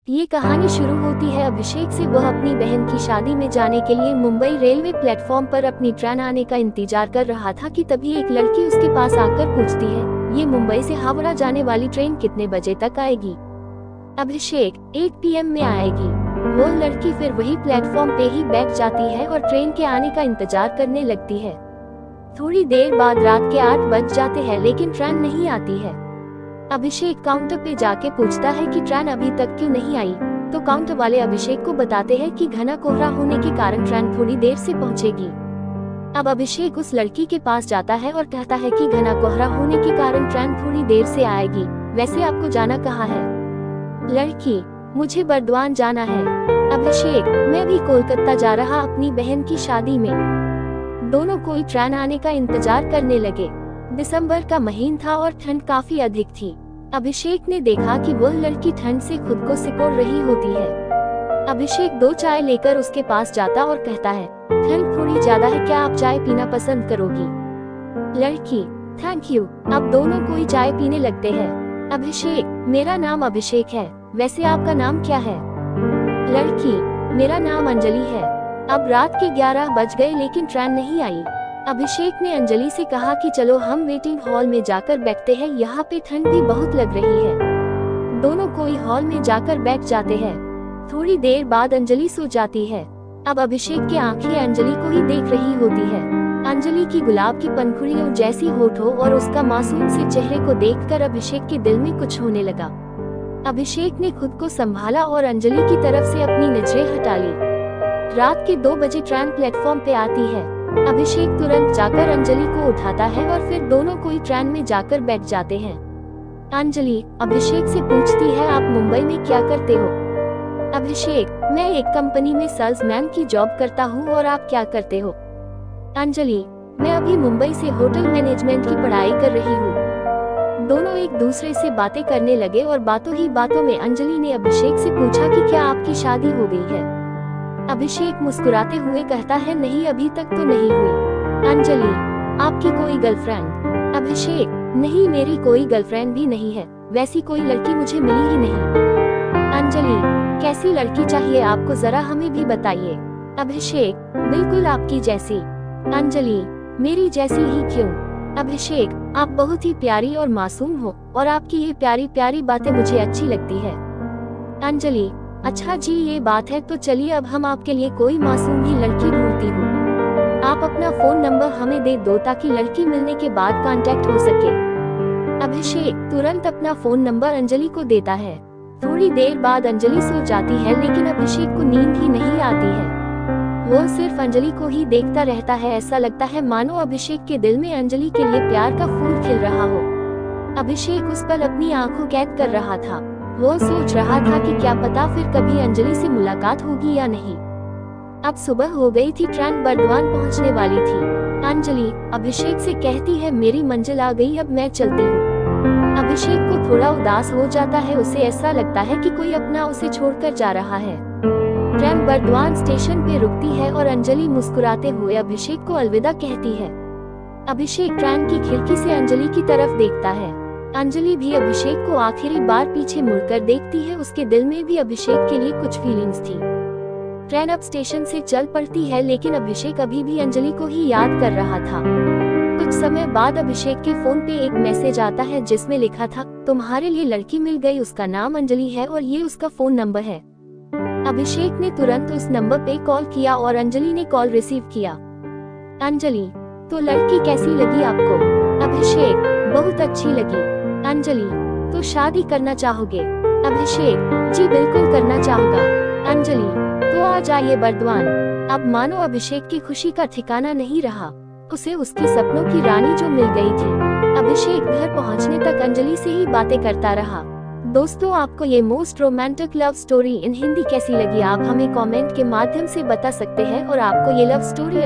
ये कहानी शुरू होती है अभिषेक से। वह अपनी बहन की शादी में जाने के लिए मुंबई रेलवे प्लेटफॉर्म पर अपनी ट्रेन आने का इंतजार कर रहा था कि तभी एक लड़की उसके पास आकर पूछती है, ये मुंबई से हावड़ा जाने वाली ट्रेन कितने बजे तक आएगी? अभिषेक 8 PM में आएगी। वो लड़की फिर वही प्लेटफॉर्म पे ही बैठ जाती है और ट्रेन के आने का इंतजार करने लगती है। थोड़ी देर बाद रात के 8 बज जाते हैं लेकिन ट्रेन नहीं आती है। अभिषेक काउंटर पे जाके पूछता है कि ट्रेन अभी तक क्यों नहीं आई, तो काउंटर वाले अभिषेक को बताते हैं कि घना कोहरा होने के कारण ट्रेन थोड़ी देर से पहुंचेगी। अब अभिषेक उस लड़की के पास जाता है और कहता है कि घना कोहरा होने के कारण ट्रेन थोड़ी देर से आएगी। वैसे आपको जाना कहाँ है? लड़की, मुझे बर्दवान जाना है। अभिषेक, मैं भी कोलकाता जा रहा अपनी बहन की शादी में। दोनों कोई ट्रेन आने का इंतजार करने लगे। दिसंबर का महीना था और ठंड काफी अधिक थी। अभिषेक ने देखा कि वह लड़की ठंड से खुद को सिकोड़ रही होती है। अभिषेक 2 चाय लेकर उसके पास जाता और कहता है, ठंड थोड़ी ज्यादा है, क्या आप चाय पीना पसंद करोगी? लड़की, थैंक यू। अब दोनों कोई चाय पीने लगते हैं। अभिषेक, मेरा नाम अभिषेक है, वैसे आपका नाम क्या है? लड़की, मेरा नाम अंजलि है। अब रात के 11 बज गए लेकिन ट्रेन नहीं आई। अभिषेक ने अंजलि से कहा कि चलो हम वेटिंग हॉल में जाकर बैठते हैं, यहाँ पे ठंड भी बहुत लग रही है। दोनों कोई हॉल में जाकर बैठ जाते हैं। थोड़ी देर बाद अंजलि सो जाती है। अब अभिषेक की आंखें अंजलि को ही देख रही होती है। अंजलि की गुलाब की पंखुड़ियों जैसी होठों और उसका मासूम से चेहरे को देखकर अभिषेक के दिल में कुछ होने लगा। अभिषेक ने खुद को संभाला और अंजलि की तरफ से अपनी नजरें हटा ली। रात के 2 बजे ट्रेन प्लेटफॉर्म पे आती है। अभिषेक तुरंत जाकर अंजलि को उठाता है और फिर दोनों कोई ट्रेन में जाकर बैठ जाते हैं। अंजलि अभिषेक से पूछती है, आप मुंबई में क्या करते हो? अभिषेक, मैं एक कंपनी में सेल्समैन की जॉब करता हूँ। और आप क्या करते हो? अंजलि, मैं अभी मुंबई से होटल मैनेजमेंट की पढ़ाई कर रही हूँ। दोनों एक दूसरे से बातें करने लगे और बातों ही बातों में अंजलि ने अभिषेक से पूछा कि क्या आपकी शादी हो गई है? अभिषेक मुस्कुराते हुए कहता है, नहीं अभी तक तो नहीं हुई। अंजलि, आपकी कोई गर्लफ्रेंड? अभिषेक, नहीं मेरी कोई गर्लफ्रेंड भी नहीं है, वैसी कोई लड़की मुझे मिली ही नहीं। अंजलि, कैसी लड़की चाहिए आपको, जरा हमें भी बताइए। अभिषेक, बिल्कुल आपकी जैसी। अंजलि, मेरी जैसी ही क्यों? अभिषेक, आप बहुत ही प्यारी और मासूम हो और आपकी ये प्यारी प्यारी बातें मुझे अच्छी लगती है। अंजलि, अच्छा जी ये बात है, तो चलिए अब हम आपके लिए कोई मासूम ही लड़की ढूंढती हूँ। आप अपना फोन नंबर हमें दे दो ताकि लड़की मिलने के बाद कांटेक्ट हो सके। अभिषेक तुरंत अपना फोन नंबर अंजलि को देता है। थोड़ी देर बाद अंजलि सो जाती है लेकिन अभिषेक को नींद ही नहीं आती है। वो सिर्फ अंजलि को ही देखता रहता है। ऐसा लगता है मानो अभिषेक के दिल में अंजलि के लिए प्यार का फूल खिल रहा हो। अभिषेक उस पर अपनी आंखों कैद कर रहा था। वो सोच रहा था कि क्या पता फिर कभी अंजलि से मुलाकात होगी या नहीं। अब सुबह हो गई थी, ट्रेन बर्दवान पहुंचने वाली थी। अंजलि अभिषेक से कहती है, मेरी मंजिल आ गई, अब मैं चलती हूँ। अभिषेक को थोड़ा उदास हो जाता है। उसे ऐसा लगता है कि कोई अपना उसे छोड़कर जा रहा है। ट्रेन बर्दवान स्टेशन पे रुकती है और अंजलि मुस्कुराते हुए अभिषेक को अलविदा कहती है। अभिषेक ट्रेन की खिड़की से अंजलि की तरफ देखता है। अंजलि भी अभिषेक को आखिरी बार पीछे मुड़कर देखती है। उसके दिल में भी अभिषेक के लिए कुछ फीलिंग्स थी। ट्रेन अब स्टेशन से चल पड़ती है लेकिन अभिषेक अभी भी अंजलि को ही याद कर रहा था। कुछ समय बाद अभिषेक के फोन पे एक मैसेज आता है जिसमें लिखा था, तुम्हारे लिए लड़की मिल गई, उसका नाम अंजलि है और ये उसका फोन नंबर है। अभिषेक ने तुरंत उस नंबर पे कॉल किया और अंजलि ने कॉल रिसीव किया। अंजलि, तो लड़की कैसी लगी आपको? अभिषेक, बहुत अच्छी लगी। अंजलि, तो शादी करना चाहोगे? अभिषेक, जी बिल्कुल करना चाहूंगा। अंजलि, तो आ जाइए बर्दवान। अब मानो अभिषेक की खुशी का ठिकाना नहीं रहा। उसे उसकी सपनों की रानी जो मिल गई थी। अभिषेक घर पहुंचने तक अंजलि से ही बातें करता रहा। दोस्तों, आपको ये most romantic love story in Hindi कैसी लगी, आप हमें कमेंट के माध्यम से बता सकते हैं। और आपको ये लव स्टोरी